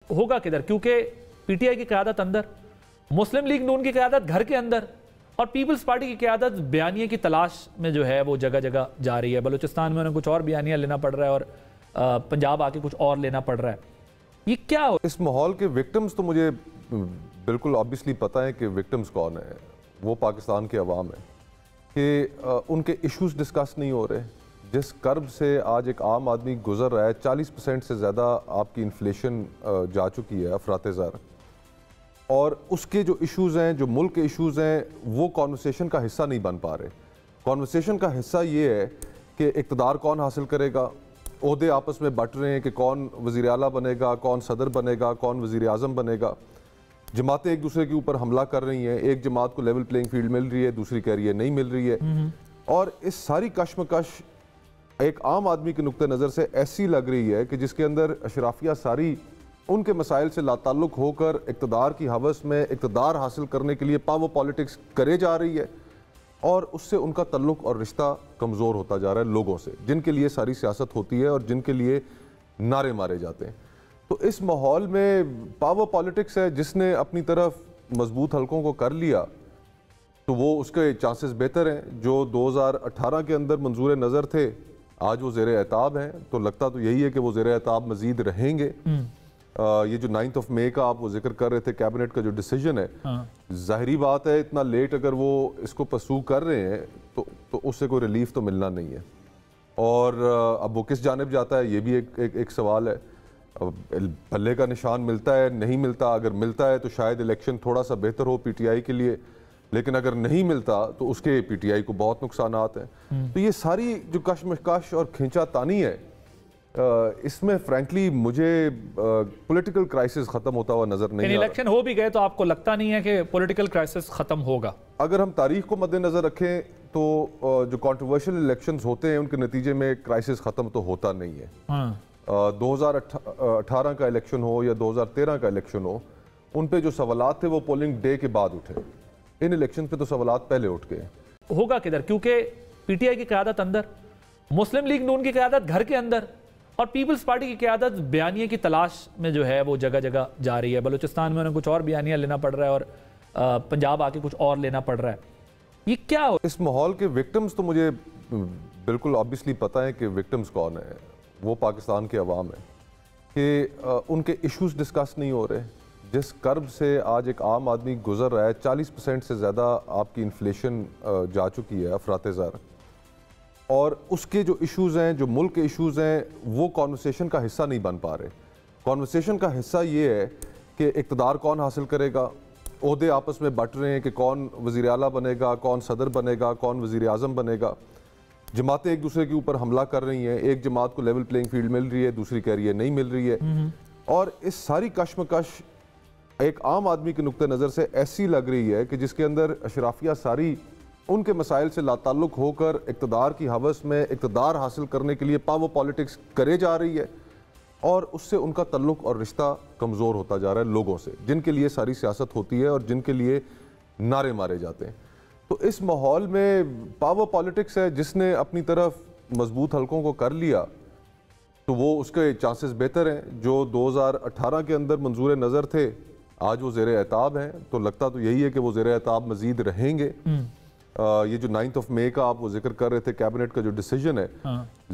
ہوگا کدھر؟ کیونکہ پی ٹی آئی کی قیادت اندر، مسلم لیگ نون کی قیادت گھر کے اندر، اور پیپلز پارٹی کی قیادت بیانیے کی تلاش میں جو ہے وہ جگہ جگہ جا رہی ہے۔ بلوچستان میں انہیں کچھ اور بیانیہ لینا پڑ رہا ہے اور پنجاب آ کے کچھ اور لینا پڑ رہا ہے۔ یہ کیا ہو؟ اس ماحول کے وکٹمز تو مجھے بالکل آبویسلی پتہ ہے کہ وکٹمز کون ہیں، وہ پاکستان کے عوام ہیں، کہ ان کے ایشوز ڈسکس نہیں ہو رہے۔ جس کرب سے آج ایک عام آدمی گزر رہا ہے، 40% سے زیادہ آپ کی انفلیشن جا چکی ہے افراط زر، اور اس کے جو ایشوز ہیں، جو ملک کے ایشوز ہیں، وہ کانورسیشن کا حصہ نہیں بن پا رہے۔ کانورسیشن کا حصہ یہ ہے کہ اقتدار کون حاصل کرے گا، عہدے آپس میں بٹ رہے ہیں کہ کون وزیر اعلیٰ بنے گا، کون صدر بنے گا، کون وزیر اعظم بنے گا۔ جماعتیں ایک دوسرے کے اوپر حملہ کر رہی ہیں، ایک جماعت کو لیول پلینگ فیلڈ مل رہی ہے، دوسری کہہ رہی ہے نہیں مل رہی ہے، اور اس ساری کشمکش ایک عام آدمی کے نقطہ نظر سے ایسی لگ رہی ہے کہ جس کے اندر اشرافیہ ساری ان کے مسائل سے لا تعلق ہو کر اقتدار کی ہوس میں اقتدار حاصل کرنے کے لیے پاور پالیٹکس کرے جا رہی ہے، اور اس سے ان کا تعلق اور رشتہ کمزور ہوتا جا رہا ہے لوگوں سے، جن کے لیے ساری سیاست ہوتی ہے اور جن کے لیے نعرے مارے جاتے ہیں۔ تو اس ماحول میں پاور پالیٹکس ہے، جس نے اپنی طرف مضبوط حلقوں کو کر لیا تو وہ اس کے چانسز بہتر ہیں۔ جو 2018 کے اندر منظور نظر تھے آج وہ زیر اعتاب ہیں، تو لگتا تو یہی ہے کہ وہ زیر اعتاب مزید رہیں گے۔ یہ جو 9 مئی کا آپ وہ ذکر کر رہے تھے کیبنٹ کا جو ڈیسیجن ہے، ظاہری بات ہے اتنا لیٹ اگر وہ اس کو پرسو کر رہے ہیں تو اس سے کوئی ریلیف تو ملنا نہیں ہے، اور اب وہ کس جانب جاتا ہے یہ بھی ایک سوال ہے۔ پلے کا نشان ملتا ہے نہیں ملتا، اگر ملتا ہے تو شاید الیکشن تھوڑا سا بہتر ہو پی ٹی آئی کے لیے، لیکن اگر نہیں ملتا تو اس کے پی ٹی آئی کو بہت نقصانات ہیں۔ تو یہ ساری جو کشمکش اور کھینچا تانی ہے، اس میں فرینکلی مجھے پولیٹیکل کرائسس ختم ہوتا ہوا نظر نہیں آ رہا۔ الیکشن ہو بھی گئے تو آپ کو لگتا نہیں ہے کہ پولیٹیکل کرائسس ختم ہوگا؟ اگر ہم تاریخ کو مد نظر رکھیں تو جو کانٹروورشل الیکشنز ہوتے ہیں ان کے نتیجے میں کرائسس ختم تو ہوتا نہیں ہے۔ 2018 کا الیکشن ہو یا 2013 کا الیکشن ہو، ان پہ جو سوالات تھے وہ پولنگ ڈے کے بعد اٹھے، ان الیکشن پہ تو سوالات پہلے اٹھ گئے۔ ہوگا کدھر؟ کیونکہ پی ٹی آئی کی قیادت اندر، مسلم لیگ نون کی قیادت گھر کے اندر، اور پیپلز پارٹی کی قیادت بیانیے کی تلاش میں جو ہے وہ جگہ جگہ جا رہی ہے۔ بلوچستان میں انہیں کچھ اور بیانیہ لینا پڑ رہا ہے اور پنجاب آ کے کچھ اور لینا پڑ رہا ہے۔ یہ کیا ہو؟ اس ماحول کے وکٹمز تو مجھے بالکل آبویسلی پتہ ہے کہ وکٹمز کون ہیں، وہ پاکستان کے عوام ہیں، کہ ان کے ایشوز ڈسکس نہیں ہو رہے۔ جس کرب سے آج ایک عام آدمی گزر رہا ہے، 40% سے زیادہ آپ کی انفلیشن جا چکی ہے افراط زر، اور اس کے جو ایشوز ہیں، جو ملک کے ایشوز ہیں، وہ کانورسیشن کا حصہ نہیں بن پا رہے۔ کانورسیشن کا حصہ یہ ہے کہ اقتدار کون حاصل کرے گا، عہدے آپس میں بٹ رہے ہیں کہ کون وزیر اعلیٰ بنے گا، کون صدر بنے گا، کون وزیر اعظم بنے گا۔ جماعتیں ایک دوسرے کے اوپر حملہ کر رہی ہیں، ایک جماعت کو لیول پلینگ فیلڈ مل رہی ہے، دوسری کہہ رہی ہے نہیں مل رہی ہے، اور اس ساری کشمکش ایک عام آدمی کے نقطہ نظر سے ایسی لگ رہی ہے کہ جس کے اندر اشرافیہ ساری ان کے مسائل سے لا تعلق ہو کر اقتدار کی ہوس میں اقتدار حاصل کرنے کے لیے پاور پالیٹکس کرے جا رہی ہے، اور اس سے ان کا تعلق اور رشتہ کمزور ہوتا جا رہا ہے لوگوں سے، جن کے لیے ساری سیاست ہوتی ہے اور جن کے لیے نعرے مارے جاتے ہیں۔ تو اس ماحول میں پاور پالیٹکس ہے، جس نے اپنی طرف مضبوط حلقوں کو کر لیا تو وہ اس کے چانسز بہتر ہیں۔ جو 2018 کے اندر منظور نظر تھے آج وہ زیر اعتاب ہیں، تو لگتا تو یہی ہے کہ وہ زیر اعتاب مزید رہیں گے۔ یہ جو 9 مئی کا آپ وہ ذکر کر رہے تھے کیبنٹ کا جو ڈیسیجن ہے،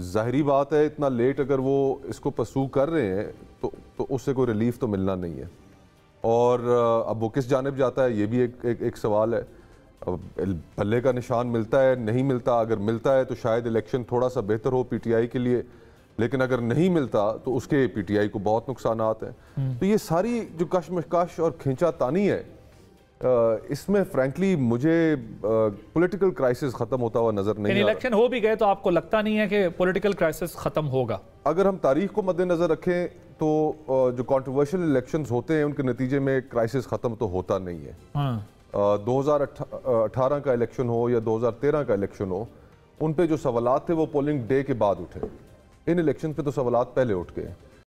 ظاہری بات ہے اتنا لیٹ اگر وہ اس کو پرسو کر رہے ہیں تو اس سے کوئی ریلیف تو ملنا نہیں ہے، اور اب وہ کس جانب جاتا ہے یہ بھی ایک سوال ہے۔ پلے کا نشان ملتا ہے نہیں ملتا، اگر ملتا ہے تو شاید الیکشن تھوڑا سا بہتر ہو پی ٹی آئی کے لیے، لیکن اگر نہیں ملتا تو اس کے پی ٹی آئی کو بہت نقصانات ہیں۔ تو یہ ساری جو کشمکش اور کھینچا تانی ہے، اس میں فرینکلی مجھے پولیٹیکل کرائسس ختم ہوتا ہوا نظر نہیں آ رہا۔ الیکشن ہو بھی گئے تو آپ کو لگتا نہیں ہے کہ پولیٹیکل کرائسس ختم ہوگا؟ اگر ہم تاریخ کو مد نظر رکھیں تو جو کانٹروورشل الیکشنز ہوتے ہیں ان کے نتیجے میں کرائسس ختم تو ہوتا نہیں ہے۔ 2018 کا الیکشن ہو یا 2013 کا الیکشن ہو، ان پہ جو سوالات تھے وہ پولنگ ڈے کے بعد اٹھے، ان الیکشن پہ تو سوالات پہلے اٹھ گئے۔